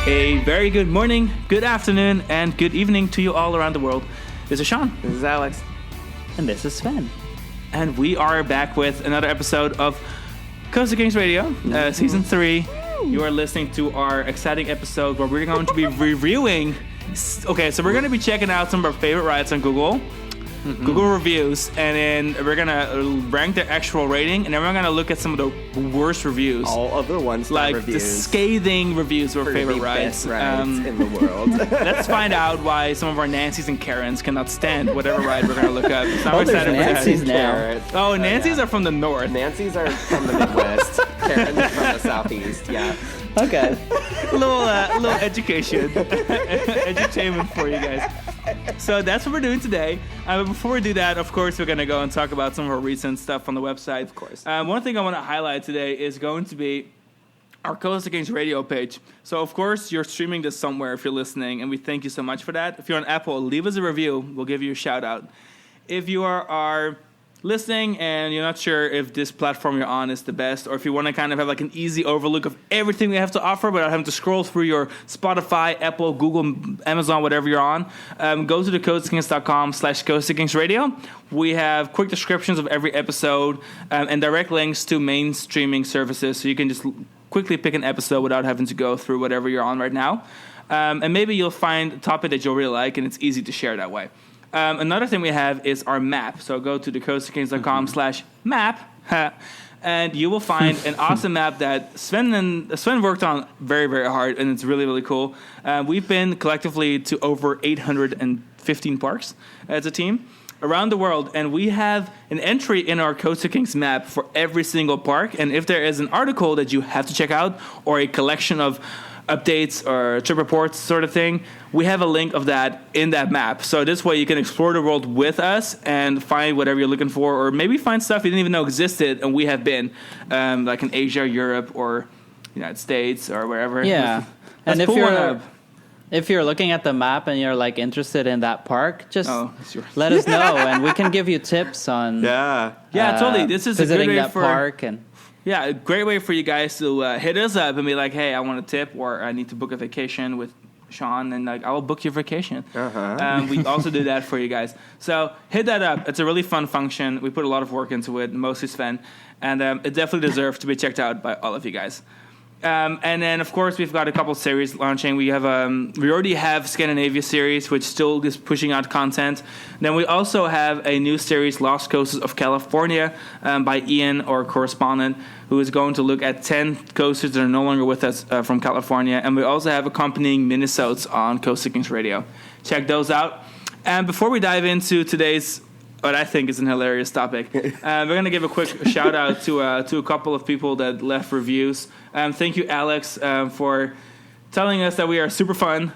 A very good morning, good afternoon, and good evening to you all around the world. This is Sean. This is Alex. And this is Sven. And we are back with another episode of Costa Kings Radio, Season 3. You are listening to our exciting episode where we're going to be reviewing... Okay, so we're going to be checking out some of our favorite rides on Google. Google reviews, and then we're gonna rank their actual rating, and then we're gonna look at some of the worst reviews. All of the ones like reviews the scathing reviews of our favorite rides. Best rides in the world. Let's find out why some of our Nancys and Karens cannot stand whatever ride we're gonna look up. So I'm excited for that. Nancy's now. Oh, Nancy's are from the north. Nancy's are from the Midwest. Karen's from the Southeast. Yeah. Okay. a little education, edutainment for you guys. So that's what we're doing today. But before we do that, of course, we're going to go and talk about some of our recent stuff on the website. Of course. One thing I want to highlight today is going to be our Costa Kings radio page. So, of course, you're streaming this somewhere if you're listening, and we thank you so much for that. If you're on Apple, leave us a review. We'll give you a shout-out. If you are listening and you're not sure if this platform you're on is the best, or if you want to kind of have like an easy overlook of everything we have to offer without having to scroll through your Spotify, Apple, Google, Amazon, whatever you're on, go to thecostakings.com/CostaKingsRadio. We have quick descriptions of every episode and direct links to main streaming services, so you can just quickly pick an episode without having to go through whatever you're on right now. And maybe you'll find a topic that you'll really like, and it's easy to share that way. Another thing we have is our map. So go to thecostakings.com/map, and you will find an awesome map that Sven worked on very, very hard, and it's really, really cool. We've been collectively to over 815 parks as a team around the world, and we have an entry in our Costa Kings map for every single park. And if there is an article that you have to check out, or a collection of updates or trip reports sort of thing, we have a link of that in that map. So this way you can explore the world with us and find whatever you're looking for, or maybe find stuff you didn't even know existed and we have been, like in Asia, Europe, or United States, or wherever. Yeah. And if you're looking at the map and you're like interested in that park, just let us know and we can give you tips on totally. This is visiting a good way that park. And yeah, a great way for you guys to hit us up and be like, hey, I want a tip, or I need to book a vacation with Sean, and like I will book your vacation. We also do that for you guys. So hit that up. It's a really fun function. We put a lot of work into it, mostly Sven, and it definitely deserves to be checked out by all of you guys. And then, of course, we've got a couple series launching. We already have Scandinavia series, which still is pushing out content. Then we also have a new series, Lost Coasts of California, by Ian, our correspondent, who is going to look at 10 coasters that are no longer with us from California. And we also have accompanying minisodes on Costa Kings Radio. Check those out. And before we dive into today's, what I think is an hilarious topic, we're going to give a quick shout out to a couple of people that left reviews. Thank you, Alex, for telling us that we are super fun.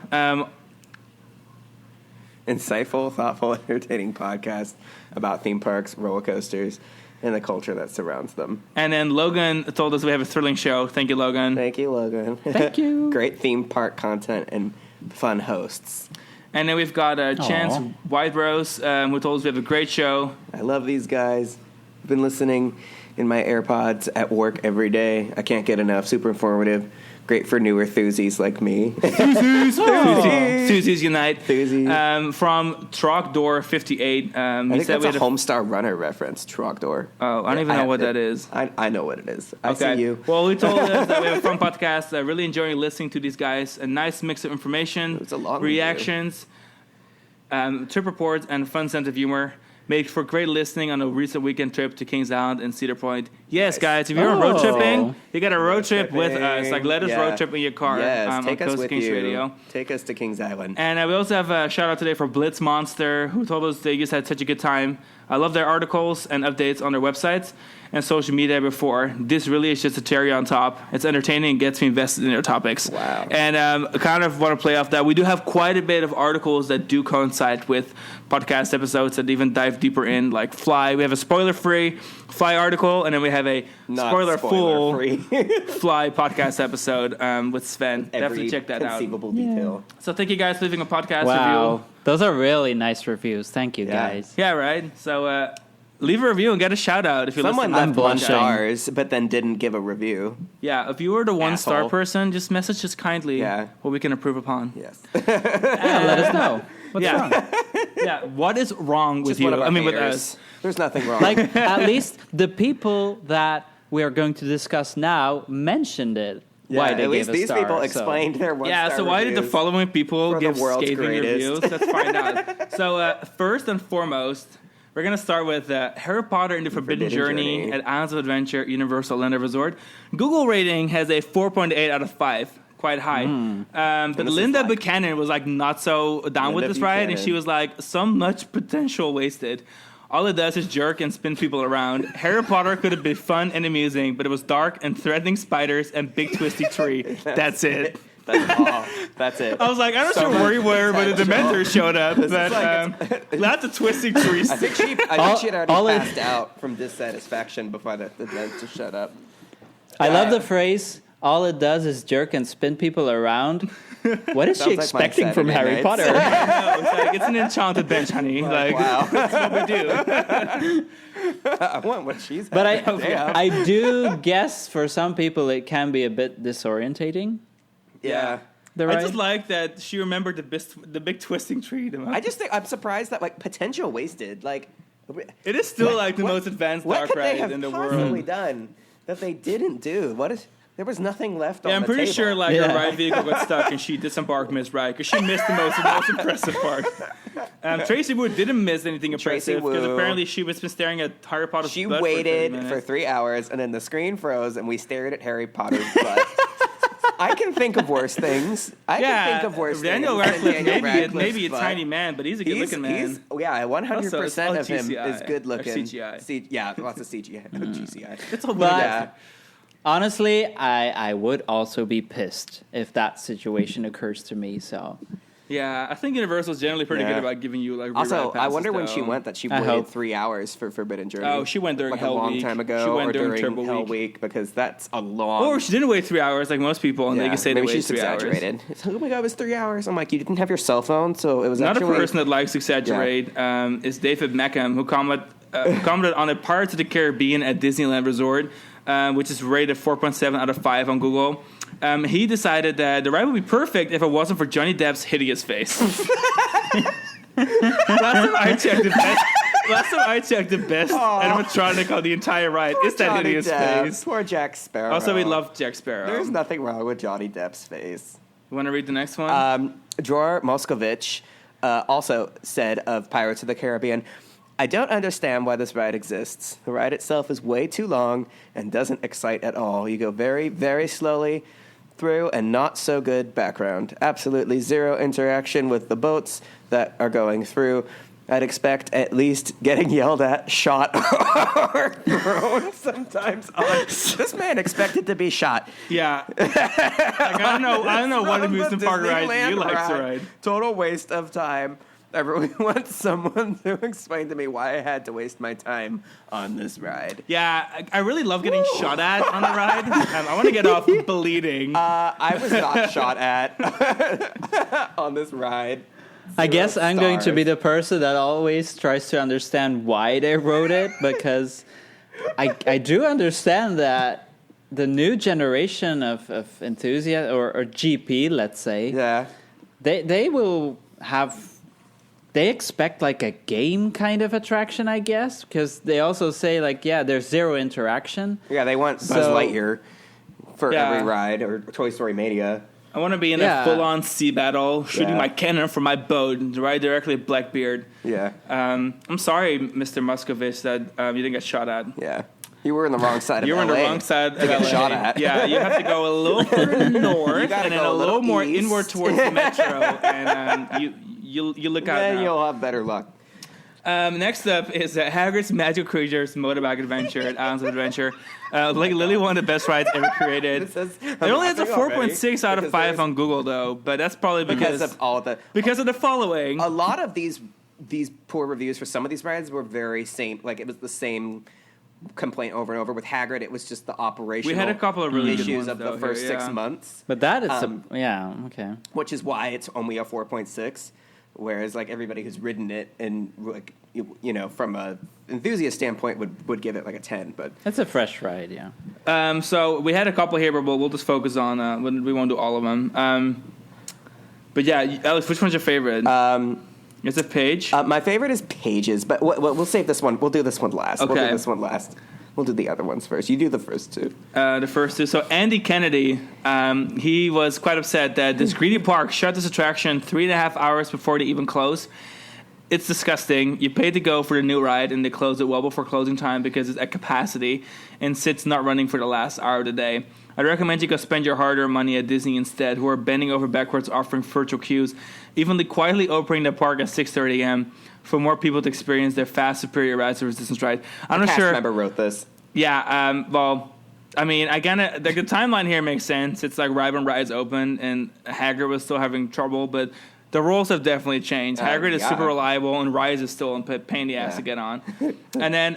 Insightful, thoughtful, entertaining podcast about theme parks, roller coasters, and the culture that surrounds them. And then Logan told us we have a thrilling show. Thank you, Logan. Thank you, Logan. Thank you. Great theme park content and fun hosts. And then we've got Chance Whiterose, who told us we have a great show. I love these guys. I've been listening in my AirPods at work every day. I can't get enough. Super informative. Great for newer thuzies like me. Thuzies Unite. Thuzies. From Trogdor 58. I think that's a Homestar Runner reference, Trogdor. Oh, I don't even know what that is. I know what it is. I see you. Well, we told us that we have a fun podcast. Really enjoying listening to these guys. A nice mix of information, It's a long reactions, trip reports, and fun sense of humor. Make for great listening on a recent weekend trip to Kings Island and Cedar Point. Yes, guys, if you're road tripping, you got a road trip with us. Like, let us road trip in your car. Yes, take us with Kings you. Radio. Take us to Kings Island. And we also have a shout out today for Blitz Monster, who told us they just had such a good time. I love their articles and updates on their websites and social media before. This really is just a cherry on top. It's entertaining and gets me invested in their topics. Wow. And kind of want to play off that. We do have quite a bit of articles that do coincide with podcast episodes that even dive deeper in, like Fly. We have a spoiler-free Fly article, and then we have a spoiler-full Fly podcast episode with Sven. Definitely check that out. Conceivable detail. So thank you guys for leaving a podcast wow. review. Those are really nice reviews. Thank you, guys. Yeah, right? So leave a review and get a shout out if you're Someone listening. left 1 stars, but then didn't give a review. Yeah, if you were the 1-star person, just message us kindly what we can improve upon. Yes. Let us know. What's wrong? Yeah, what is wrong with Just you? I mean, with us. There's nothing wrong. Like, at least the people that we are going to discuss now mentioned it. Why they at least gave a these star, people explained their 1-star so why did the following people for give the world's scathing greatest. reviews? Let's find out. So first and foremost, we're going to start with Harry Potter and the Forbidden Journey at Islands of Adventure Universal Orlando Resort. Google rating has a 4.8 out of 5. Quite high. But Linda Buchanan was like not so down with this ride, and she was like, so much potential wasted. All it does is jerk and spin people around. Harry Potter could have been fun and amusing, but it was dark and threatening spiders and big twisty tree. That's it. That's all. That's it. I was like, I'm not sure where you were, but the Dementors showed up. But lots of twisty trees. I think she'd already passed out from dissatisfaction before the Dementors shut up. I love the phrase, all it does is jerk and spin people around. What is she expecting from Harry Potter? It's an enchanted bench, honey. Wow. That's what we do. I want what she's But I do guess for some people it can be a bit disorientating. Yeah. I just like that she remembered the big twisting tree. I just think I'm surprised that potential wasted. It is still the most advanced dark ride in the world. What could they have possibly done that they didn't do? There was nothing left on the table. I'm pretty sure her ride vehicle got stuck and she disembarked mid-ride because she missed the most impressive part. Tracy Wood didn't miss anything impressive because apparently she was been staring at Harry Potter's butt. She waited for 3 hours and then the screen froze and we stared at Harry Potter's butt. I can think of worse things. Daniel Radcliffe, maybe a tiny man, but he's a good-looking man. 100% of him is good-looking. CGI. Lots of CGI. GCI. It's all Honestly, I would also be pissed if that situation occurs to me. So, yeah, I think Universal's generally pretty good about giving you Also, I wonder when she went that she waited 3 hours for Forbidden Journey. Oh, she went during Hell Week. A long time ago, she went during Turbo Hell Week because that's a long. Or she didn't wait 3 hours like most people, and they can say they waited 3 hours. Exaggerated. Oh my god, it was 3 hours. I'm like, you didn't have your cell phone, so it was not a person that likes to exaggerate. Is David Meckham, who commented on a Pirates of the Caribbean at Disneyland Resort. Which is rated 4.7 out of 5 on Google. He decided that the ride would be perfect if it wasn't for Johnny Depp's hideous face. Last time I checked, the best animatronic on the entire ride is that hideous face. Poor Jack Sparrow. Also, we love Jack Sparrow. There's nothing wrong with Johnny Depp's face. You want to read the next one? Dror Moskovich also said of Pirates of the Caribbean, I don't understand why this ride exists. The ride itself is way too long and doesn't excite at all. You go very, very slowly through and not so good background. Absolutely zero interaction with the boats that are going through. I'd expect at least getting yelled at, shot, or thrown sometimes on. This man expected to be shot. Yeah. I don't know what amusement park ride you like to ride. Total waste of time. I really want someone to explain to me why I had to waste my time on this ride. Yeah, I really love getting shot at on the ride. I want to get off bleeding. I was not shot at on this ride. I guess I'm going to be the person that always tries to understand why they wrote it, because I do understand that the new generation of enthusiasts or GP, let's say, they will have... They expect like a game kind of attraction, I guess, because they also say there's zero interaction. Yeah, they want Buzz Lightyear for every ride, or Toy Story Mania. I want to be in a full-on sea battle, shooting my cannon from my boat and ride directly at Blackbeard. Yeah. I'm sorry, Mr. Moskovich, that you didn't get shot at. Yeah. You were on the wrong side of LA. You were on the wrong side to get shot at. Yeah, you have to go a little further north and then a little more inward towards the metro, and you look out now. You'll have better luck. Next up is Hagrid's Magical Creatures Motorbike Adventure at Islands of Adventure. Literally one of the best rides ever created. It only has a 4.6 out of 5 on Google, though, but that's probably because of the following. A lot of these poor reviews for some of these rides were very same. Like, it was the same complaint over and over. With Hagrid, it was just the operational. We had a couple of really issues good ones, of the first 6 months. But that is okay. Which is why it's only a 4.6. Whereas, like, everybody who's ridden it and, like, from a enthusiast standpoint, would give it like a 10. But it's a fresh ride, yeah. So we had a couple here, but we'll just focus on. We won't do all of them. But yeah, Alex, which one's your favorite? Is it Page? My favorite is Pages, but we'll save this one. We'll do this one last. Okay. We'll do this one last. We'll do the other ones first. You do the first two. The first two. So Andy Kennedy, he was quite upset that this greedy park shut this attraction 3.5 hours before they even closed. It's disgusting. You paid to go for the new ride, and they closed it well before closing time because it's at capacity, and sits not running for the last hour of the day. I'd recommend you go spend your hard-earned money at Disney instead, who are bending over backwards offering virtual queues, even quietly opening the park at 6:30 a.m. for more people to experience their fast, superior Rise of Resistance ride. I'm not sure. Cast member wrote this. Yeah, well, I mean, the timeline here makes sense. It's like Rive and Ride's open, and Hagrid was still having trouble, but the rules have definitely changed. Hagrid is super reliable, and Rise is still a pain in the ass to get on. And then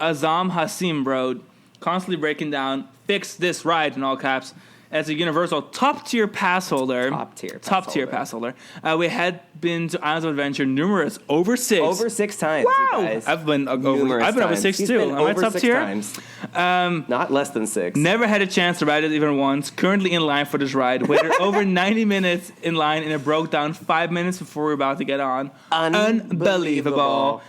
Azam Hasim wrote, constantly breaking down, fix this ride, in all caps. As a Universal top-tier pass holder. Top-tier pass holder. We had been to Islands of Adventure over 6. Over 6 times, wow. you guys. I've been over 6, too. Am I top tier? Times. Not less than 6. Never had a chance to ride it even once. Currently in line for this ride. Waited over 90 minutes in line, and it broke down 5 minutes before we were about to get on. Unbelievable.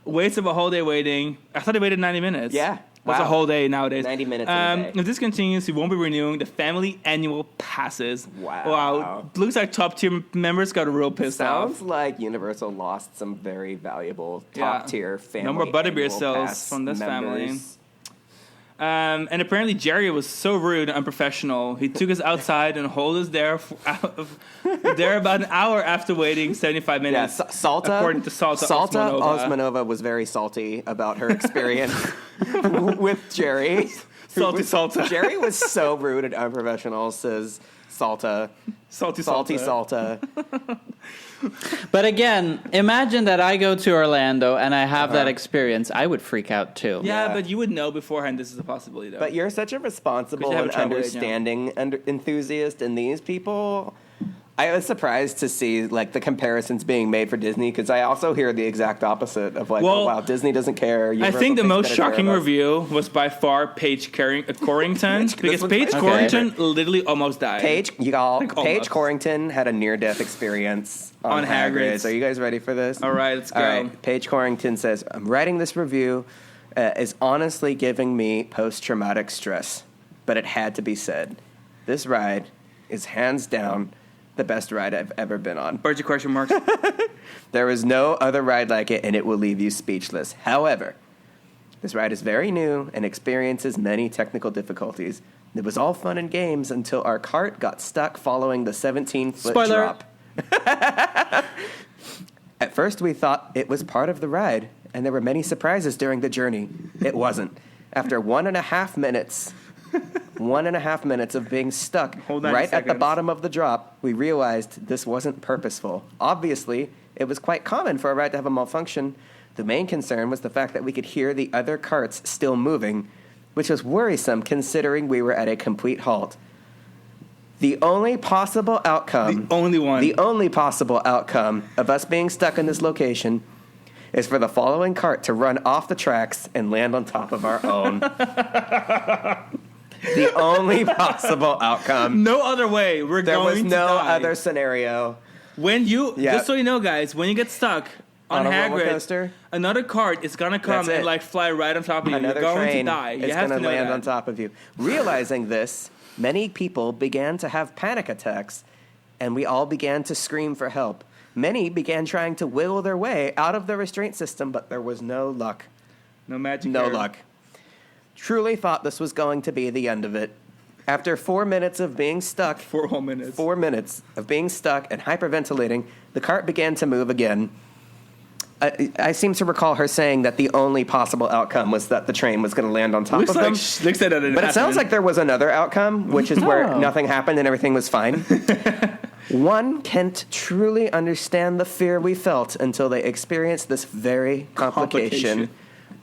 Waits of a whole day waiting. I thought they waited 90 minutes. Yeah. That's a whole day nowadays. 90 minutes a day. If this continues, we won't be renewing the family annual passes. Wow. Looks like top-tier members got real pissed off. Sounds like Universal lost some very valuable top-tier family no more Butterbeer annual sales pass from this members. family. And apparently Jerry was so rude and unprofessional. He took us outside and hold us there about an hour after waiting 75 minutes. Yeah, Salta, according to Salta Osmanova was very salty about her experience with Jerry. Salta. Jerry was so rude and unprofessional, says Salta. Salty Salta. But again, imagine that I go to Orlando and I have that experience. I would freak out too. Yeah, but you would know beforehand this is a possibility, though. But you're such a responsible and understanding enthusiast, and these people... I was surprised to see the comparisons being made for Disney, because I also hear the exact opposite of oh wow, Disney doesn't care. I think the most shocking review was by far Paige Corrington, because Paige Corrington literally almost died. Paige Corrington had a near-death experience on Hagrid's. Are you guys ready for this? All right, let's go. All right. Paige Corrington says, "I'm writing this review is honestly giving me post-traumatic stress, but it had to be said. This ride is hands down the best ride I've ever been on. Bunch of question marks. There is no other ride like it, and it will leave you speechless. However, this ride is very new and experiences many technical difficulties. It was all fun and games until our cart got stuck following the 17-foot drop. At first, we thought it was part of the ride, and there were many surprises during the journey. It wasn't. After 1.5 minutes... 1.5 minutes of being stuck right at the bottom of the drop, we realized this wasn't purposeful. Obviously, it was quite common for a ride to have a malfunction. The main concern was the fact that we could hear the other carts still moving, which was worrisome considering we were at a complete halt. The only possible outcome... The only possible outcome of us being stuck in this location is for the following cart to run off the tracks and land on top of our own. The only possible outcome. No other way. There was no other scenario. Just so you know, guys, when you get stuck on Hagrid, roller coaster, another cart is gonna come and fly right on top of you. Another You're going train to die. is going to land on top of you. Realizing this, many people began to have panic attacks, and we all began to scream for help. Many began trying to wiggle their way out of the restraint system, but there was no luck. No magic. No luck. Truly thought this was going to be the end of it. After 4 minutes of being stuck... 4 whole minutes. 4 minutes of being stuck and hyperventilating, the cart began to move again. I seem to recall her saying that the only possible outcome was that the train was going to land on top of them. But it sounds like there was another outcome, which is where nothing happened and everything was fine. One can't truly understand the fear we felt until they experienced this very complication.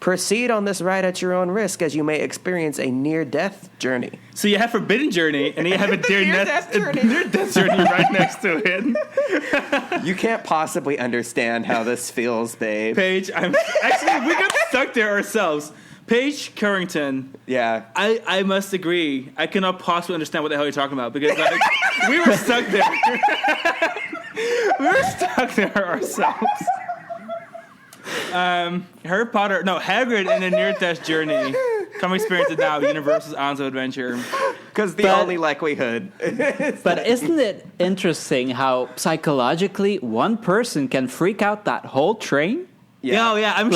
Proceed on this ride at your own risk, as you may experience a near-death journey. So you have Forbidden Journey, and you have a near-death journey right next to it. You can't possibly understand how this feels, babe. Paige, we got stuck there ourselves. Paige Currington. Yeah. I must agree. I cannot possibly understand what the hell you're talking about because we were stuck there. We were stuck there ourselves. Harry Potter, no, Hagrid and a near-death journey. Come experience it now. Universal's Islands of Adventure. Because the only likelihood. But isn't it interesting how psychologically one person can freak out that whole train? Yeah, I'm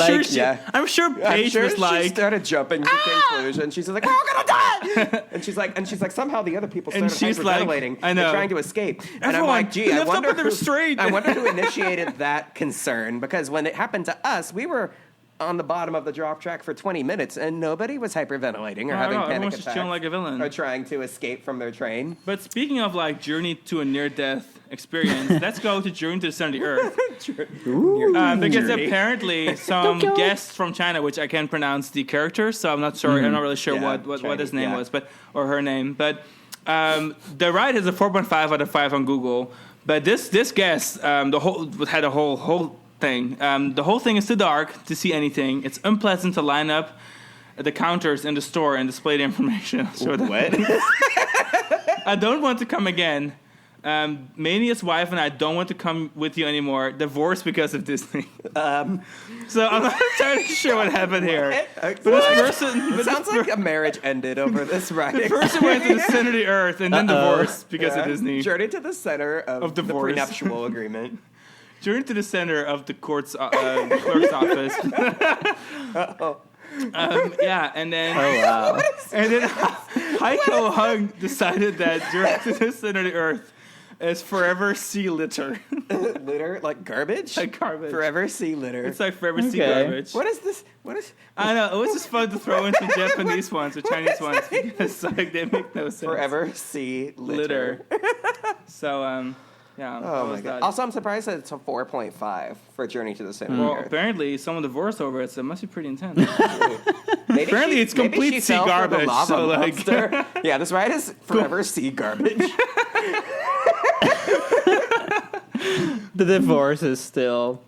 sure Paige was like, she started jumping to conclusion. She's like, "We're all gonna die!" and she's like, somehow the other people started hyperventilating and trying to escape. Everyone, and I'm like, "Gee, I wonder who initiated that concern, because when it happened to us, we were on the bottom of the drop track for 20 minutes, and nobody was hyperventilating or having panic attacks. Just chilling like a villain. Or trying to escape from their train. But speaking of like journey to a near-death experience, let's go to Journey to the Center of the Earth. Because apparently some guests from China, which I can't pronounce the characters, so I'm not really sure what his name was, or her name. But the ride is a 4.5 out of 5 on Google. But this guest, had a whole thing. The whole thing is too dark to see anything. It's unpleasant to line up at the counters in the store and display the information. What? I don't want to come again. Mania's wife and I don't want to come with you anymore. Divorced because of Disney. So I'm not entirely sure what happened here. But this person... It sounds like a marriage ended over this ride. The person went to the center of the earth and then divorced because of Disney. Journey to the center of the prenuptial agreement. Journey to the center of the clerk's office. And then Heiko Hung decided that Journey to the center of the earth is forever sea litter. Litter? Like garbage? Like garbage. Forever sea litter. It's like forever sea garbage. What is this? I know. It was just fun to throw in some Japanese ones or Chinese ones because like they make no sense. Forever sea litter. So, yeah. Oh my god. Also, I'm surprised that it's a 4.5 for Journey to the Center of the Earth. Apparently, someone divorced over it, so it must be pretty intense. Apparently, it's complete sea garbage. So, like, yeah, this ride is forever sea garbage. The divorce is still.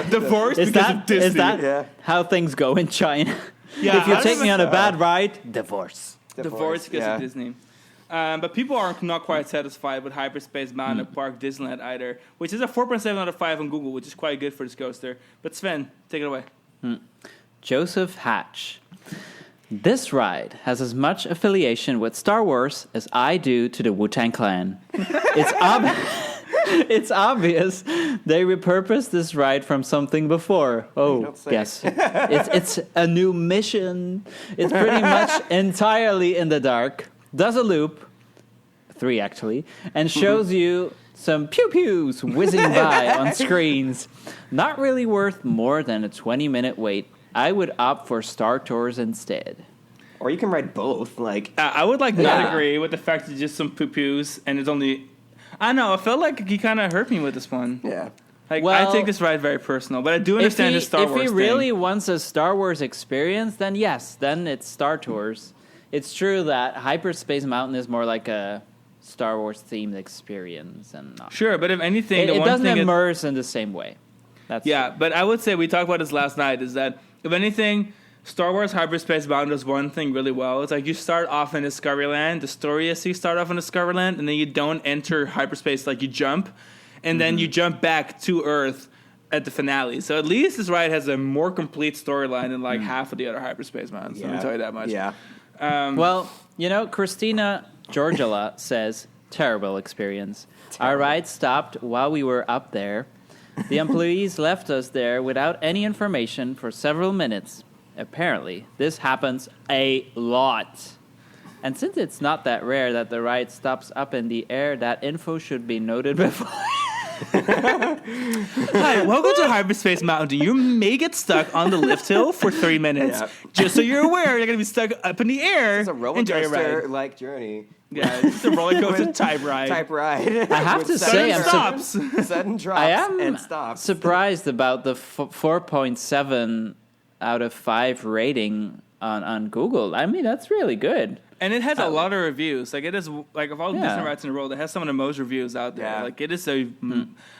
Divorce because of Disney. Is that how things go in China? Yeah, if you take me on a bad ride, divorce. Divorce because of Disney. But people are not quite satisfied with Hyperspace Mountain Park Disneyland either, which is a 4.7 out of 5 on Google, which is quite good for this coaster. But Sven, take it away. Joseph Hatch. This ride has as much affiliation with Star Wars as I do to the Wu-Tang Clan. It's obvious they repurposed this ride from something before. Oh, yes. It's a new mission. It's pretty much entirely in the dark. Does a loop, 3 actually, and shows you some pew-pews whizzing by on screens. Not really worth more than a 20-minute wait. I would opt for Star Tours instead. Or you can ride both. I would not agree with the fact that it's just some pew-pews and it's only... I don't know, I felt like he kind of hurt me with this one. Yeah. I take this ride very personal, but I do understand the Star Wars thing. If he really wants a Star Wars experience, then yes, then it's Star Tours. It's true that Hyperspace Mountain is more like a Star Wars themed experience, and sure. But if anything, it doesn't immerse in the same way. That's true. But I would say we talked about this last night. Is that if anything, Star Wars Hyperspace Mountain does one thing really well. It's like you start off in Discoveryland. The story is you start off in Discoveryland, and then you don't enter hyperspace. Like you jump, and then you jump back to Earth at the finale. So at least this ride has a more complete storyline than like half of the other Hyperspace Mountains. Let me tell you that much. Yeah. Well, Christina Georgila says, terrible experience. Our ride stopped while we were up there. The employees left us there without any information for several minutes. Apparently, this happens a lot. And since it's not that rare that the ride stops up in the air, that info should be noted before... Hi, welcome to Hyperspace Mountain. You may get stuck on the lift hill for 3 minutes. Yeah. Just so you're aware, you're going to be stuck up in the air. It's a roller coaster-like journey. Yeah, it's a roller coaster type ride. I have to say, sudden drops and stops. Surprised about the 4.7 out of 5 rating on Google. I mean, that's really good. And it has a lot of reviews. Like, it is, like, of all the Disney rides in the world, it has some of the most reviews out there. Yeah. Like, it is a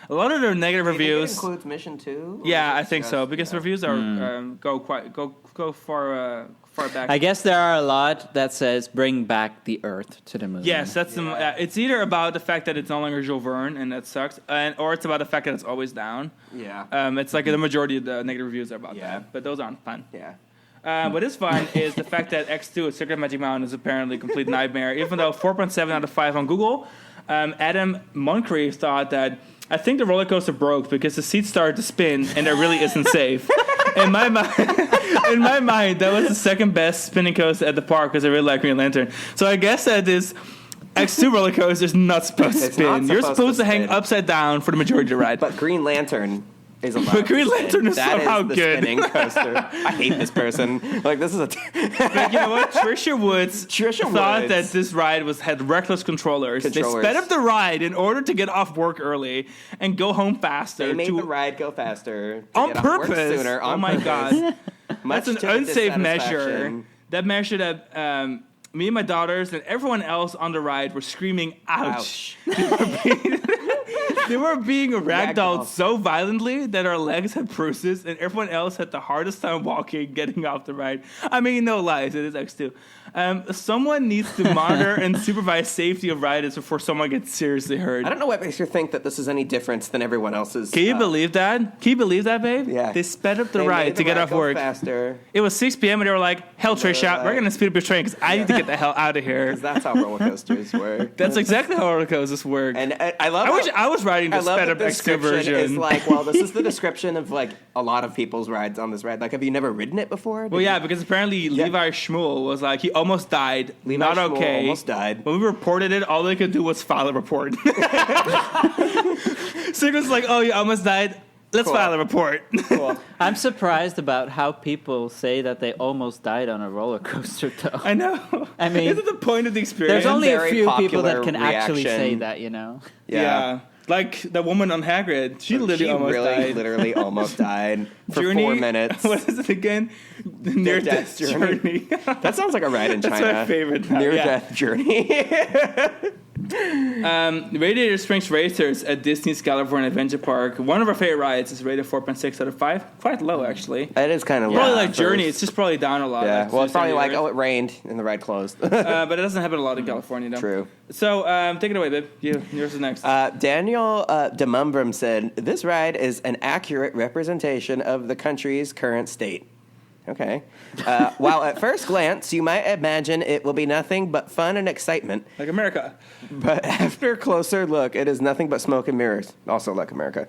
lot of the negative reviews. It includes Mission 2? Yeah, I think so, because reviews are go far back. I guess there are a lot that says bring back the Earth to the moon. Yes, that's it's either about the fact that it's no longer Jules Verne, and that sucks, or it's about the fact that it's always down. Yeah. It's like the majority of the negative reviews are about that, but those aren't fun. Yeah. What is fun is the fact that X2, Secret of Magic Mountain, is apparently a complete nightmare. Even though 4.7 out of 5 on Google, Adam Moncrief thought that, I think the roller coaster broke because the seats started to spin and it really isn't safe. In my mind, that was the second best spinning coaster at the park because I really like Green Lantern. So I guess that this X2 roller coaster is not supposed to spin. You're supposed to hang upside down for the majority of the ride. But Green Lantern is allowed. But Green Lantern is that somehow is the good. Spinning coaster. I hate this person. Like, this is a. But you know what? Trisha Woods thought that this ride had reckless controllers. They sped up the ride in order to get off work early and go home faster. They made the ride go faster on purpose. Sooner, oh my god, that's an unsafe measure. That measure that me and my daughters and everyone else on the ride were screaming, "Ouch!" They were being ragdolled so violently that our legs had bruises, and everyone else had the hardest time walking, getting off the ride. I mean, no lies, it is X2. Someone needs to monitor and supervise safety of riders before someone gets seriously hurt. I don't know what makes you think that this is any different than everyone else's. Can you believe that? Can you believe that, babe? Yeah. They sped up the ride to get off work. Faster. It was 6 p.m. and they were like, "Hell, Trisha, we're going to speed up your train because I need to get the hell out of here." Because that's how roller coasters work. That's exactly how roller coasters work. And I love. I wish I was riding the sped up X2 version. It's like, well, this is the description of like a lot of people's rides on this ride. Like, have you never ridden it before? Well, yeah, because apparently Levi Schmuel was like, he almost died. Not okay. Almost died. When we reported it, all they could do was file a report. So it was like, "Oh, you almost died. Let's file a report." Cool. I'm surprised about how people say that they almost died on a roller coaster, though. I know. I mean, isn't the point of the experience? There's only a Very few people that popular can actually reaction. say that, you know? Yeah. Like the woman on Hagrid. She literally almost died for Journey, 4 minutes. What is it again? Near-death journey. That sounds like a ride in China. That's my favorite. Near-death journey. Radiator Springs Racers at Disney's California Adventure Park. One of our favorite rides is rated 4.6 out of 5. Quite low, actually. It is kind of low. Probably like Journey. It's just probably down a lot. Yeah. Like, Well, it's probably like, oh, it rained and the ride closed. but it doesn't happen a lot in California, though. True. So take it away, babe. Yours is next. Daniel DeMumbrum said, "This ride is an accurate representation of the country's current state." Okay. While at first glance, you might imagine it will be nothing but fun and excitement. Like America. But after a closer look, it is nothing but smoke and mirrors. Also like America.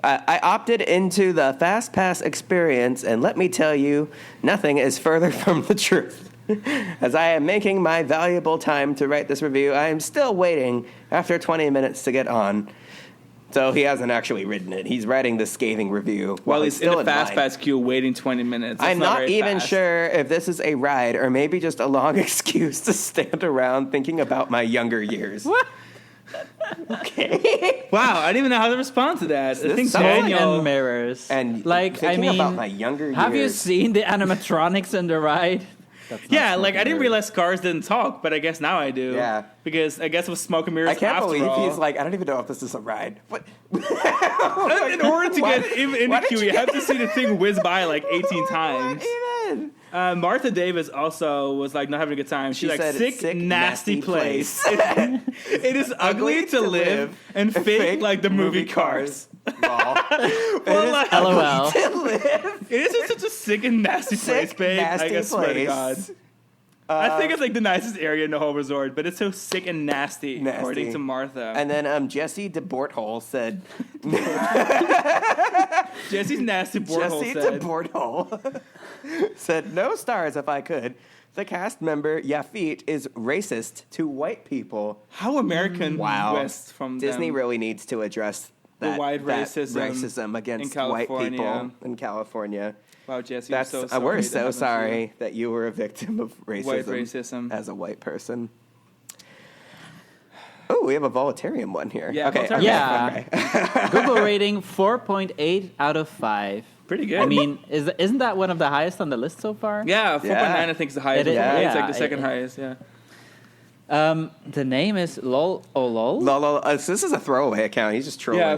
I opted into the Fast Pass experience, and let me tell you, nothing is further from the truth. As I am making my valuable time to write this review, I am still waiting after 20 minutes to get on. So he hasn't actually written it. He's writing this scathing review. While he's in the Fast Pass queue waiting 20 minutes. I'm not even sure if this is a ride or maybe just a long excuse to stand around thinking about my younger years. What? Okay. Wow, I didn't even know how to respond to that. I think Smoke Daniel and mirrors. And like, thinking about my younger years. Have you seen the animatronics in the ride? Yeah, like I didn't realize cars didn't talk, but I guess now I do. Yeah. Because I guess with smoke and mirrors, I can't after believe all, he's like, I don't even know if this is a ride. What? in order to get in the queue, you have to see the thing whiz by like 18 times. Even? Martha Davis also was like not having a good time. She's like, said, sick, nasty place. It is ugly to live and fake like the movie Cars. Well, like, LOL. to live. It is such a sick and nasty place, babe. I swear to God. I think it's like the nicest area in the whole resort, but it's so sick and nasty, according to Martha. And then Jesse DeBorthole said... Jesse's nasty Borthole Jesse said... DeBorthole said, "No stars if I could. The cast member, Yafit, is racist to white people." How American West from Disney them. really needs to address that wide racism against in white California. people in California. Wow, Jesse, That's we're so sorry. we're so sorry that you were a victim of White racism as a white person. Oh, we have a Volitarium one here. Yeah, okay. Volitarium. Yeah. Google rating 4.8 out of 5. Pretty good. I mean, isn't that one of the highest on the list so far? Yeah, 4.9 I think is the highest. It's like the second highest, yeah. The name is lol. Oh, lol. Lol. So this is a throwaway account. He's just trolling. Yeah,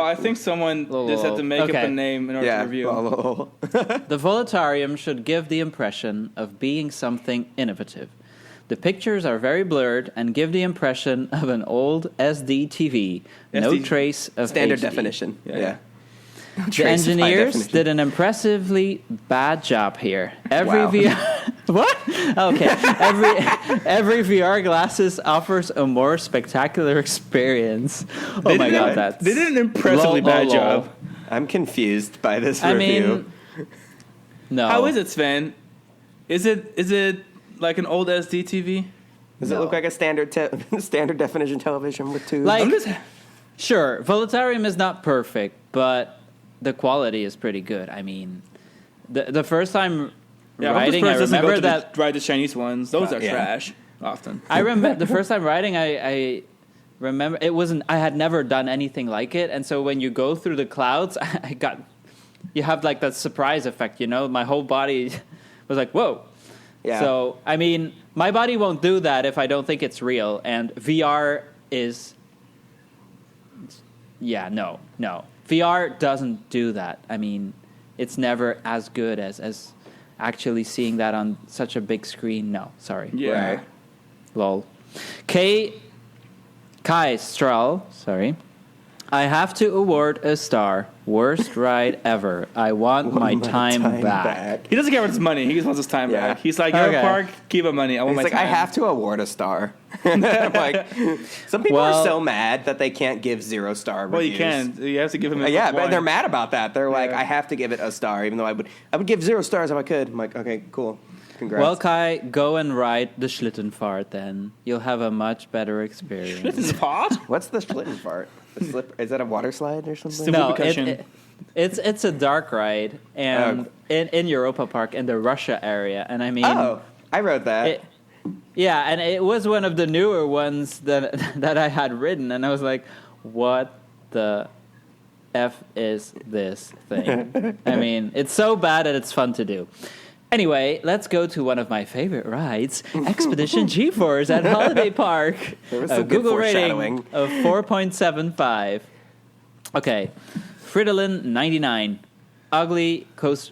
I think someone just had to make up a name in order to review. Lol. The Voletarium should give the impression of being something innovative. The pictures are very blurred and give the impression of an old SD TV. No trace of standard HD. definition. Yeah. The engineers did an impressively bad job here. Every VR what? Okay. Every VR glasses offers a more spectacular experience. Oh my god, they did an impressively bad job. I'm confused by this review. Mean, no. How is it, Sven? Is it like an old SD TV? Does it look like a standard definition television with two? Sure, Voletarium is not perfect, but the quality is pretty good. I mean, the first time riding, I remember that ride the Chinese ones. Those are trash often. I remember the first time riding. I remember it wasn't. I had never done anything like it, and so when you go through the clouds, you have like that surprise effect. You know, my whole body was like, "Whoa!" Yeah. So I mean, my body won't do that if I don't think it's real, and VR is. Yeah, no. VR doesn't do that. I mean, it's never as good as actually seeing that on such a big screen. No, sorry. Yeah. Right. Lol. Kai Strahl, sorry. I have to award a star. Worst ride ever. I want my time back. He doesn't care about his money. He just wants his time back. He's like, you're a park, keep my money. I want my time. I have to award a star. I'm like, some people are so mad that they can't give 0-star reviews. Well, you can. You have to give him a but they're mad about that. They're like, I have to give it a star, even though I would give 0 stars if I could. I'm like, okay, cool. Congrats. Well, Kai, go and ride the Schlittenfahrt then. You'll have a much better experience. Schlittenfahrt? What's the Schlittenfahrt? Is that a water slide or something? No, it's a dark ride and in Europa Park in the Russia area. And I mean... Oh, I rode that. And it was one of the newer ones that I had ridden. And I was like, what the F is this thing? I mean, it's so bad that it's fun to do. Anyway, let's go to one of my favorite rides, Expedition GeForce at Holiday Park. There was a some Google good rating of 4.75. Okay, Fridolin 99. Ugly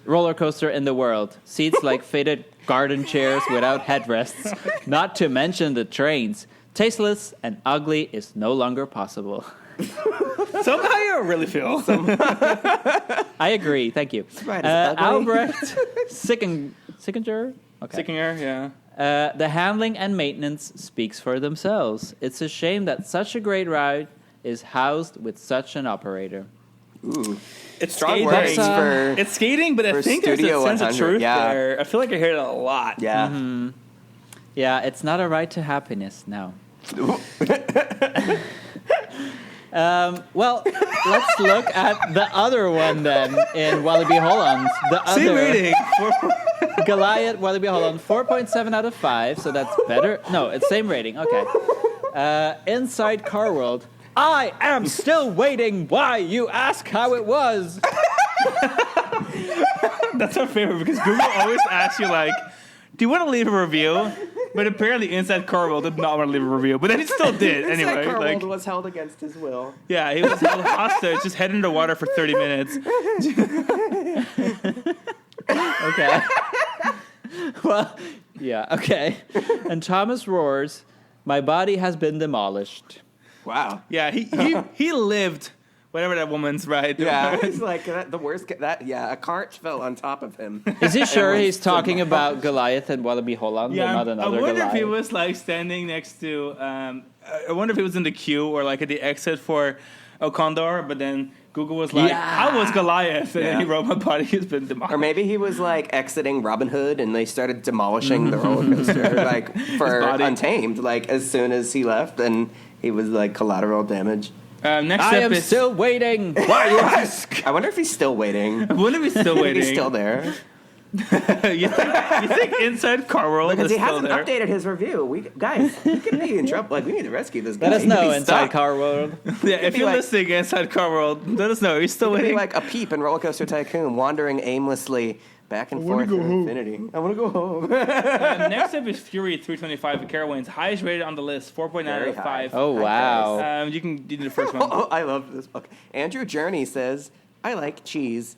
roller coaster in the world. Seats like faded garden chairs without headrests. Not to mention the trains. Tasteless and ugly is no longer possible. Somehow you really feel. I agree. Thank you. Albrecht Sickinger? Okay. Sickinger, yeah. The handling and maintenance speaks for themselves. It's a shame that such a great ride is housed with such an operator. Ooh. It's strong skating. It's skating, but I think there's a sense of truth there. I feel like I hear it a lot. Yeah. Mm-hmm. Yeah, it's not a ride to happiness, no. Well, let's look at the other one then in Walibi Holland. The same other rating. Goliath Walibi Holland, 4.7 out of 5, so that's better. No, it's same rating. Okay. Inside Car World. I am still waiting. Why, you ask how it was? That's our favorite because Google always asks you like, do you want to leave a review? But apparently Inside Car World did not want to leave a review, but then he still did anyway. Inside Car World was held against his will. Yeah, he was held hostage, just head into water for 30 minutes. Okay. Well, yeah, okay. And Thomas roars, my body has been demolished. Wow. Yeah, he lived whatever that woman's right. Yeah, it's like the worst. A cart fell on top of him. Is he sure he's talking about Goliath and Walibi Holland and not another I wonder Goliath? if he was like standing next to. I wonder if he was in the queue or like at the exit for a Condor, but then Google was like, I was Goliath, and then he wrote, my body has been demolished. Or maybe he was like exiting Robin Hood and they started demolishing the roller coaster like for Untamed, like as soon as he left, and he was like collateral damage. Next I up am still waiting. Why you ask? I wonder if he's still waiting. I wonder if he's still waiting. He's still there. you think Inside Car World Because is he still hasn't there? updated his review. Guys, he could be in trouble. Like, we need to rescue this guy. Let us He could know, be Inside stuck. Car World. Yeah, if be you're like- listening, Inside Car World, let us know. Are you still He could be waiting? like a Peep in Roller Coaster Tycoon, wandering aimlessly back and forth in infinity. I want to go home. Next up is Fury 325 with Carowinds. Highest rated on the list, 4.9 out Very of high. 5. Oh, wow. You can do the first one. Oh, I love this book. Andrew Journey says, I like cheese.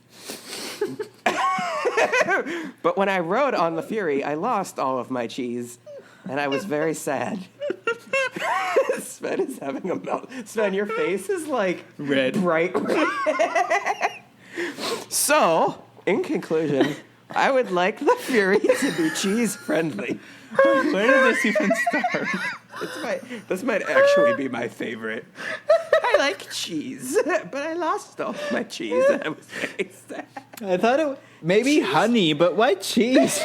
But when I rode on the Fury, I lost all of my cheese, and I was very sad. Sven is having a melt. Sven, your face is like Red. bright red. So, in conclusion, I would like the Fury to be cheese friendly. Where did this even start? This might actually be my favorite. I like cheese, but I lost all my cheese. And I was very sad. I thought it maybe honey, but why cheese?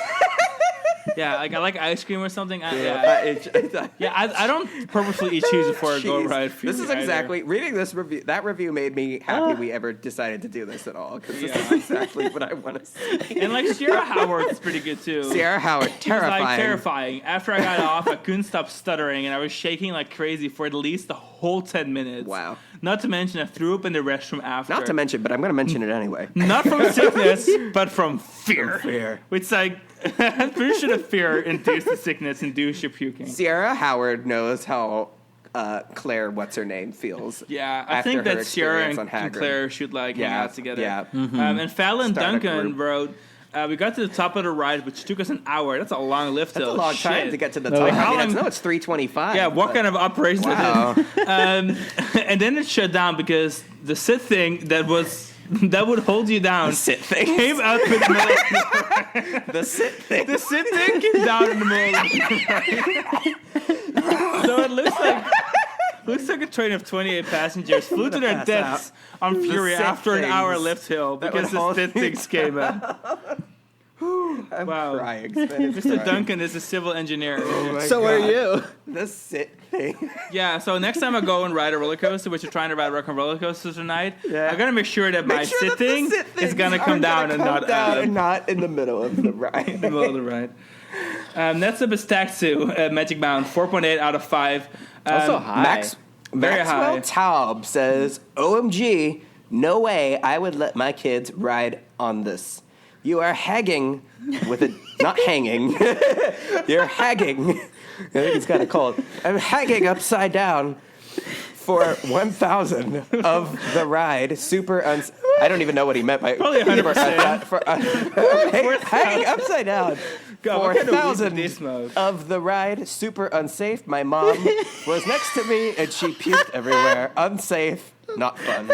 Yeah, like I like ice cream or something. Yeah, I don't purposely eat cheese before I go ride Fury This is either. exactly reading this review. That review made me happy we ever decided to do this at all because this is exactly what I want to see. And like Sierra Howard is pretty good too. Sierra Howard, It was, terrifying. like terrifying. After I got off, I couldn't stop stuttering, and I was shaking like crazy for at least the whole 10 minutes. Wow. Not to mention, I threw up in the restroom after. Not to mention, but I'm going to mention it anyway. Not from sickness, but from fear. From fear. Which, like, I'm pretty sure the fear induced the sickness, induced your puking. Sierra Howard knows how Claire, what's her name, feels. Yeah, I after think her that Sierra experience and on Hagrid. Claire should, like, hang out together. Yeah. And Fallon Start a Duncan group. wrote, we got to the top of the ride, which took us an hour. That's a long lift, That's though. a long time Shit. to get to the No, top. like, I how mean, long- no, it's 3:25. Yeah, what but- kind of operation Wow. is it? And then it shut down because the sit thing that would hold you down The sit thing. came out in the middle of The sit thing. the sit thing came down in the middle of the ride. So it looks like a train of 28 passengers flew to their Pass deaths on Fury sit after an hour things lift hill that because would hold the sit things came out. I'm Wow. crying. Sven is Mr. crying. Duncan is a civil engineer. Oh my So are God. you. The sit thing. Yeah, so next time I go and ride a roller coaster, which you're trying to ride Rock and Roller Coasters tonight, Yeah. I gotta make sure that my Make sure sit that the thing sit is things gonna are come down and come not down out. and not in the middle of the ride. In the middle of the ride. Next up is Taxu, Magic Mountain, 4.8 out of 5. Also high. Very Maxwell high. Taub says, OMG, no way I would let my kids ride on this. You are hagging with a... Not hanging. You're hagging. I think it's kind of cold. I'm hagging upside down for 1,000 of the ride. I don't even know what he meant by... Probably 100%. Hanging upside down. God, what kind of weed 4,000 did they smoke? of the ride, super unsafe. My mom was next to me and she puked everywhere. Unsafe, not fun.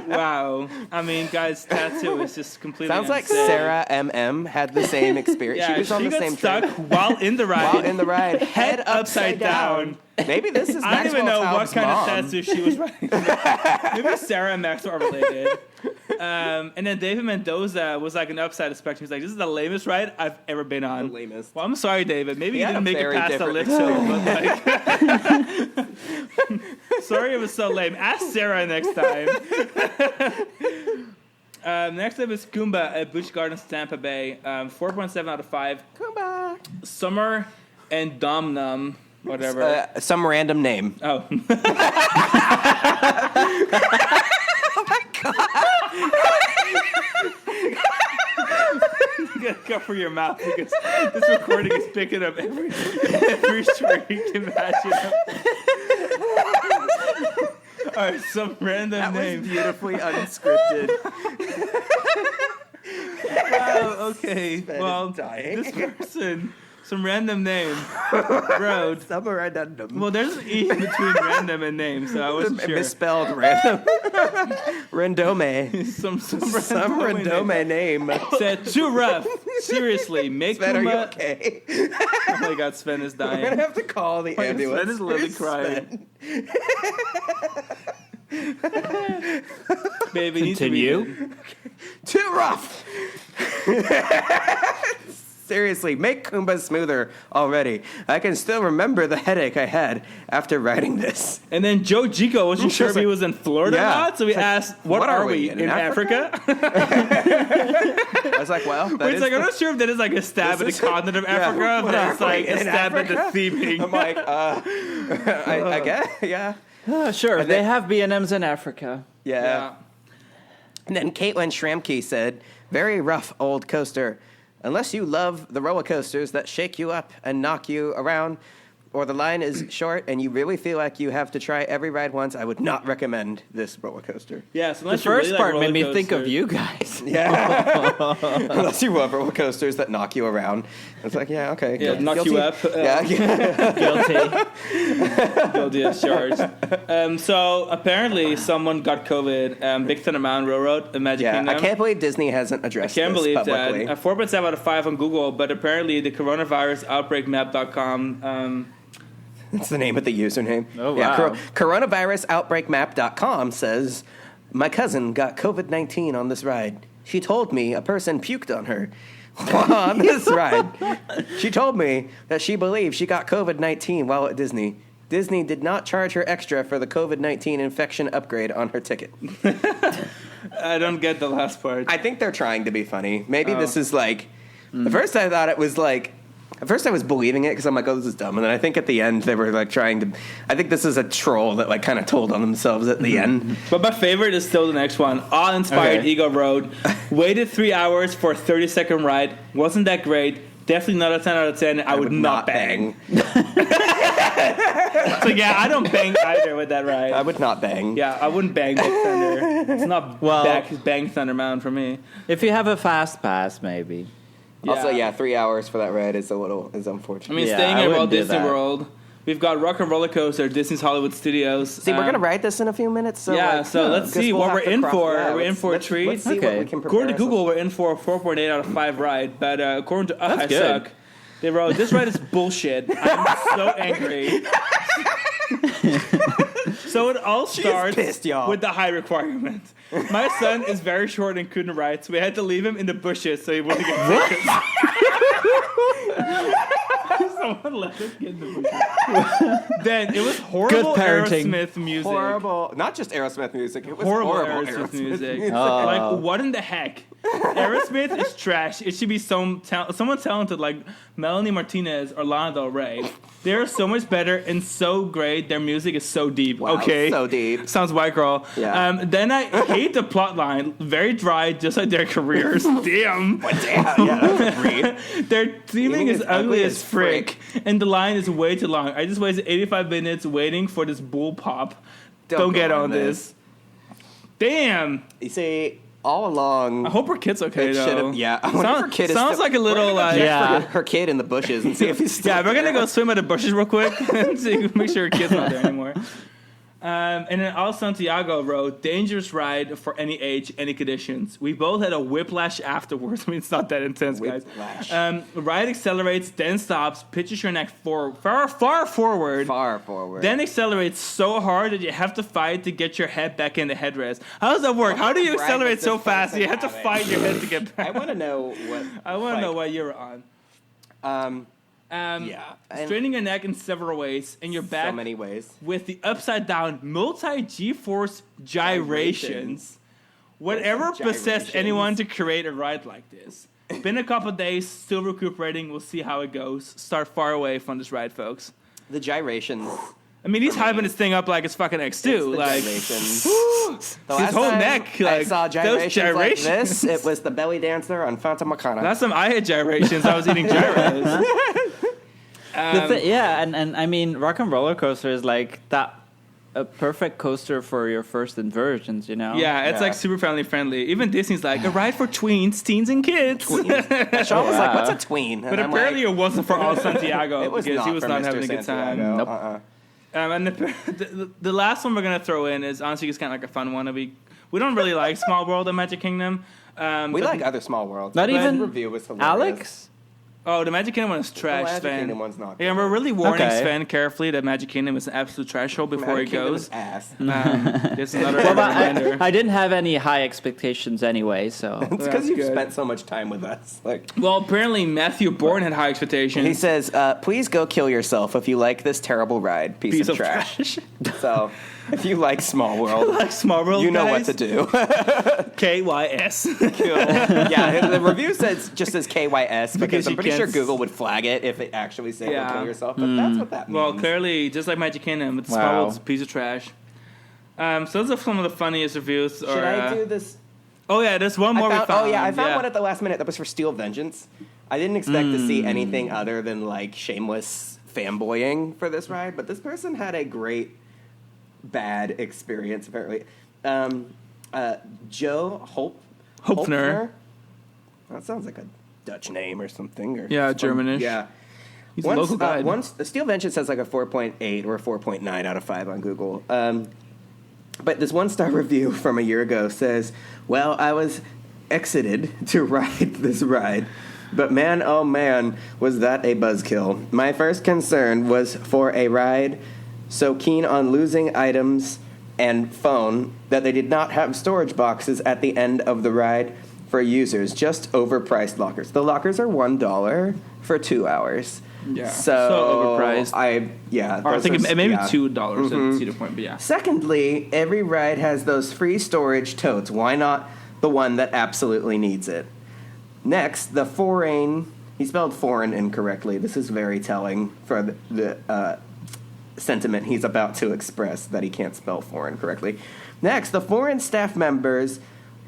Wow. I mean, guys, Tattoo is just completely Sounds like insane. Sarah M.M. had the same experience. Yeah, she was on the got same stuck train. while in the ride. While in the ride, Head upside down. Maybe this is I don't even know Maxwell what Taub's kind mom. of tattoo she was riding. Maybe Sarah and Max are related. And then David Mendoza was like an upside spectrum. He's like, this is the lamest ride I've ever been on. The lamest. Well, I'm sorry, David. Maybe He you had didn't a make it very past the different lift show, but like... sorry it was so lame. Ask Sarah next time. Next up is Kumba at Busch Gardens, Tampa Bay. 4.7 out of 5. Kumba. Summer and Dom Num, whatever. Some random name. Oh. You gotta cover your mouth because this recording is picking up every story you can imagine. Alright, some random That name. was beautifully unscripted. Wow, okay. Sven Well, is dying. this person, some random name, wrote. Some random. Well, there's an E between random and name, so I wasn't sure. Misspelled random. Randome. Some Some randome name. Said too rough. Seriously, make Sven, are you Kumba. okay? Oh my God, Sven is We're gonna dying. have to call the Sven ambulance. is literally Where's crying. Sven? Baby, needs to Continue. be- Too rough. Seriously, make Kumba smoother already. I can still remember the headache I had after writing this. And then Joe Gico wasn't sure if he was in Florida or Yeah. not, so we asked, what are we, in Africa? I was like, well, that is I'm not sure if that is like a stab at the continent of Africa, but it's like a stab at the theming. I'm like, I guess, yeah. Sure, they have B&Ms in Africa. Yeah. And then Caitlin Schramke said, very rough old coaster. Unless you love the roller coasters that shake you up and knock you around, or the line is short and you really feel like you have to try every ride once, I would not recommend this roller coaster. Yeah, so the first part made me think of you guys. Yeah. Unless you love roller coasters that knock you around. It's like, yeah, okay. Yeah, knock guilty. you up. Guilty as charged. So apparently someone got COVID. Big Thunder Mountain Railroad in Magic Kingdom. I can't believe Disney hasn't addressed I can't this believe publicly. that. 4.7 out of 5 on Google, but apparently the coronavirus outbreakmap.com. That's the name of the username. Oh, wow. Yeah, coronavirusoutbreakmap.com says, my cousin got COVID-19 on this ride. She told me a person puked on her on this ride. She told me that she believes she got COVID-19 while at Disney. Disney did not charge her extra for the COVID-19 infection upgrade on her ticket. I don't get the last part. I think they're trying to be funny. Maybe this is like... At first I thought it was like... At first I was believing it because I'm like, oh, this is dumb. And then I think at the end they were like trying to... I think this is a troll that like kind of told on themselves at the end. But my favorite is still the next one. Awe-inspired Ego Road. Waited 3 hours for a 30-second ride. Wasn't that great. Definitely not a 10 out of 10. I would not bang. So yeah, I don't bang either with that ride. I would not bang. Yeah, I wouldn't bang Big Thunder. It's not bang Thunder Mountain for me. If you have a fast pass, maybe. Yeah. Also, 3 hours for that ride is unfortunate. I mean, Yeah, staying I at Walt wouldn't do Disney that. World, we've got Rock and Roller Coaster, Disney's Hollywood Studios. See, we're gonna ride this in a few minutes. So let's see what we're in for. We're in for a treat. Let's see what we can prepare. According to Google, we're in for a 4.8 out of 5 ride, but according to I good. Suck, they wrote, this ride is bullshit. I'm so angry. So it all starts pissed, y'all. with the height requirement. My son is very short and couldn't ride, so we had to leave him in the bushes so he wouldn't get tickets. Someone let us get in the bushes. Then it was horrible Aerosmith music. Horrible, not just Aerosmith music. It was Horrible horrible Aerosmith music. Oh. Like, what in the heck? Aerosmith is trash. It should be someone talented like Melanie Martinez or Lana Del Rey. They're so much better and so great. Their music is so deep. Wow, okay, so deep. Sounds white girl. Yeah. Then I hate the plot line. Very dry, just like their careers. Damn. Damn, yeah, that was great. Their theming is ugly as frick, and the line is way too long. I just wasted 85 minutes waiting for this bull pop. Don't get on this. Damn. You see, all along, I hope her kid's okay, though. Yeah, I wonder if her kid is sounds still, like a little, like... Yeah. her kid in the bushes and see if he's still Yeah, we're going to go swim at the bushes real quick and see, make sure her kid's not there anymore. And then Al Santiago wrote, dangerous ride for any age, any conditions. We both had a whiplash afterwards. I mean, it's not that intense, guys. Ride accelerates, then stops, pitches your neck far forward. Far forward. Then accelerates so hard that you have to fight to get your head back in the headrest. How does that work? How do you accelerate so fast you have to fight your head to get back? I want to know what... I want to know what you're on. Straining your neck in several ways, and your back so many ways with the upside down multi G-force gyrations. Whatever possessed anyone to create a ride like this. Been a couple days, still recuperating. We'll see how it goes. Start far away from this ride, folks. The gyrations. I mean, he's hyping this thing up like it's fucking X2. Like gyrations. his whole neck. Like, I saw gyrations, those gyrations like this. It was the belly dancer on Fata Morgana. Last time I had gyrations, I was eating gyros. And I mean, Rock and Roller Coaster is like that a perfect coaster for your first inversions, you know? Yeah, it's like super family friendly. Even Disney's like a ride for tweens, teens, and kids. Sean was like, "What's a tween?" But apparently it wasn't for all Santiago it was because he was for not Mr. having a good time. Santiago. Nope. And the last one we're gonna throw in is honestly just kind of like a fun one. We don't really like Small World at Magic Kingdom. We like other Small Worlds. Not even review was hilarious. Alex? Oh, the Magic Kingdom one is trash, The Magic Sven. Kingdom one's not good. Yeah, we're really warning Okay. Sven carefully that Magic Kingdom is an absolute trash hole before Magic he Kingdom goes. is ass. This is another Well, but reminder. I didn't have any high expectations anyway, so. It's because That's you've good. spent so much time with us. Like Well, apparently Matthew Bourne had high expectations. he says, please go kill yourself if you like this terrible ride, piece of trash. So, if you like Small World, like Small World, you know guys. what to do. KYS. Yeah, the review says KYS because I'm you pretty can't sure Google would flag it if it actually said Yeah. go kill yourself. But that's what that means. Well, clearly, just like Magic Kingdom, it's Small Wow. World's a piece of trash. So those are some of the funniest reviews. Should I do this? Oh yeah, there's one more we found. I found one at the last minute that was for Steel Vengeance. I didn't expect to see anything other than like shameless fanboying for this ride, but this person had a great bad experience apparently. Joe Hopfner. That sounds like a Dutch name or something. Or Yeah, Germanish. Yeah. He's a local guide. The Steel Vengeance has like a 4.8 or 4.9 out of 5 on Google. But this 1-star review from a year ago says, well, I was exited to ride this ride, but man, oh man, was that a buzzkill. My first concern was for a ride so keen on losing items and phone that they did not have storage boxes at the end of the ride for users, just overpriced lockers. The lockers are $1 for 2 hours. Yeah, So overpriced. Or I think maybe yeah. $2 at Cedar Point, but yeah. Secondly, every ride has those free storage totes. Why not the one that absolutely needs it? Next, the foreign. He spelled foreign incorrectly. This is very telling for the sentiment he's about to express that he can't spell foreign correctly. Next, the foreign staff members.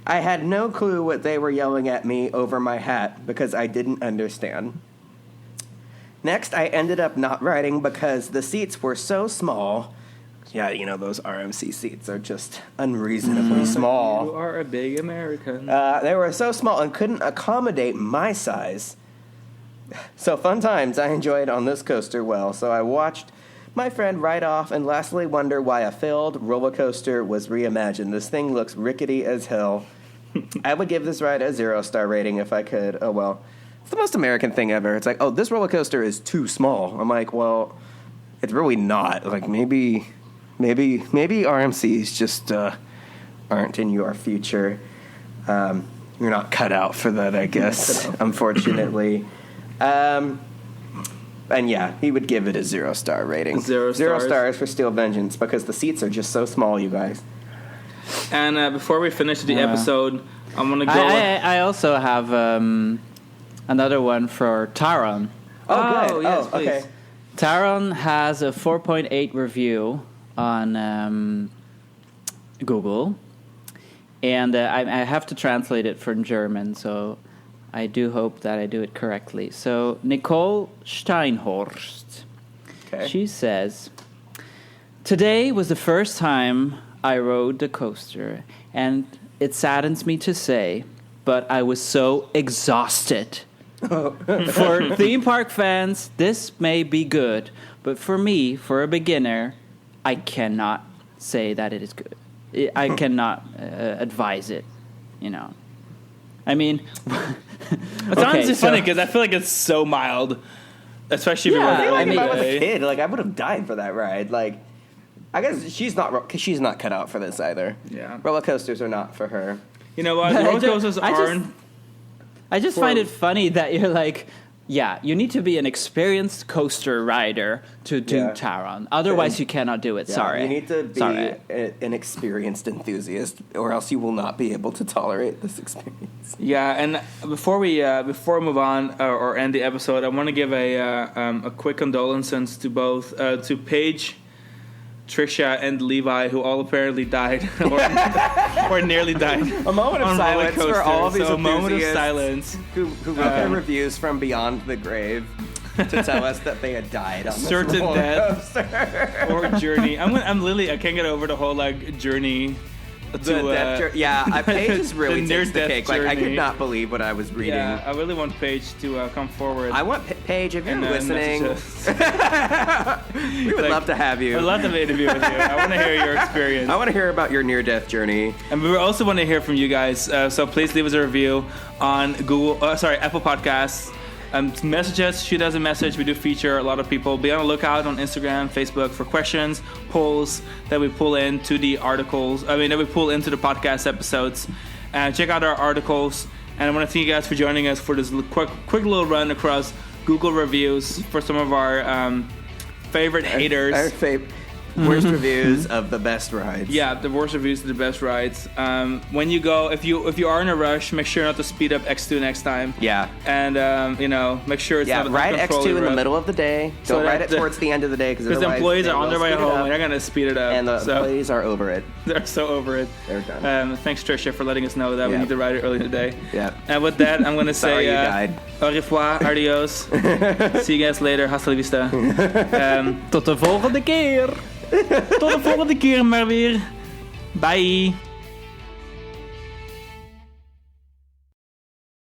I had no clue what they were yelling at me over my hat because I didn't understand. Next, I ended up not riding because the seats were so small. Yeah, you know, those RMC seats are just unreasonably small. You are a big American. They were so small and couldn't accommodate my size. So fun times I enjoyed on this coaster well. So I watched my friend ride off and lastly wonder why a failed roller coaster was reimagined. This thing looks rickety as hell. I would give this ride a 0-star rating if I could. Oh, well. It's the most American thing ever. It's like, oh, this roller coaster is too small. I'm like, well, it's really not. Like, maybe RMCs just aren't in your future. You're not cut out for that, I guess, unfortunately. And yeah, he would give it a 0-star rating. 0 0 stars. stars for Steel Vengeance because the seats are just so small, you guys. And before we finish the episode, I'm going to go... I also have another one for Taron. Oh, good. yes, Oh, okay. please. Taron has a 4.8 review on Google, and I have to translate it from German, so I do hope that I do it correctly. So Nicole Steinhorst, Okay. she says, today was the first time I rode the coaster, and it saddens me to say, but I was so exhausted. For theme park fans, this may be good, but for me, for a beginner, I cannot say that it is good. I cannot advise it, you know. I mean... It's honestly funny because I feel like it's so mild, especially if Yeah, you're I mean, if I was early. a kid, like I would have died for that ride. Like, I guess she's not cut out for this either. Yeah. Roller coasters are not for her. You know what? But Roller coasters aren't... I just find it funny that you're like, yeah, you need to be an experienced coaster rider to do Yeah. Taron. Otherwise, you cannot do it. Yeah, Sorry. you need to be Sorry. an experienced enthusiast, or else you will not be able to tolerate this experience. Yeah, and before we move on or end the episode, I want to give a quick condolences to both to Paige, Trisha, and Levi, who all apparently died or nearly died. A moment of on roller silence for all of coasters. these So a moment of enthusiasts silence. who wrote their reviews from beyond the grave to tell us that they had died on this Certain roller death. coaster. Or journey. I'm literally I can't get over the whole like journey. Paige just really the takes the near-death cake. Like, I could journey. not believe what I was reading. Yeah, I really want Paige to come forward. I want Paige, if you're and listening, message us. we would love to have you. I'd love to have an interview with you. I want to hear your experience. I want to hear about your near-death journey. And we also want to hear from you guys. So please leave us a review on Apple Podcasts. Message us, shoot us a message. We do feature a lot of people. Be on the lookout on Instagram, Facebook for questions, polls that we pull into the articles. That we pull into the podcast episodes. Check out our articles. And I want to thank you guys for joining us for this quick little run across Google reviews for some of our favorite haters. Our worst reviews of the best rides. Yeah, the worst reviews of the best rides. When you go, if you are in a rush, make sure not to speed up X2 next time. Yeah. And make sure it's not ride X2 in the middle of the day. Don't ride it towards the end of the day because the employees are on their way home and they're gonna speed it up. And the employees are over it. They're so over it. They're done. Thanks, Tricia, for letting us know that we need to ride it early today. Yeah. And with that, I'm gonna say you died. Au revoir, adios. See you guys later. Hasta la vista. Tot de volgende keer. Tot de volgende keer maar weer. Bye.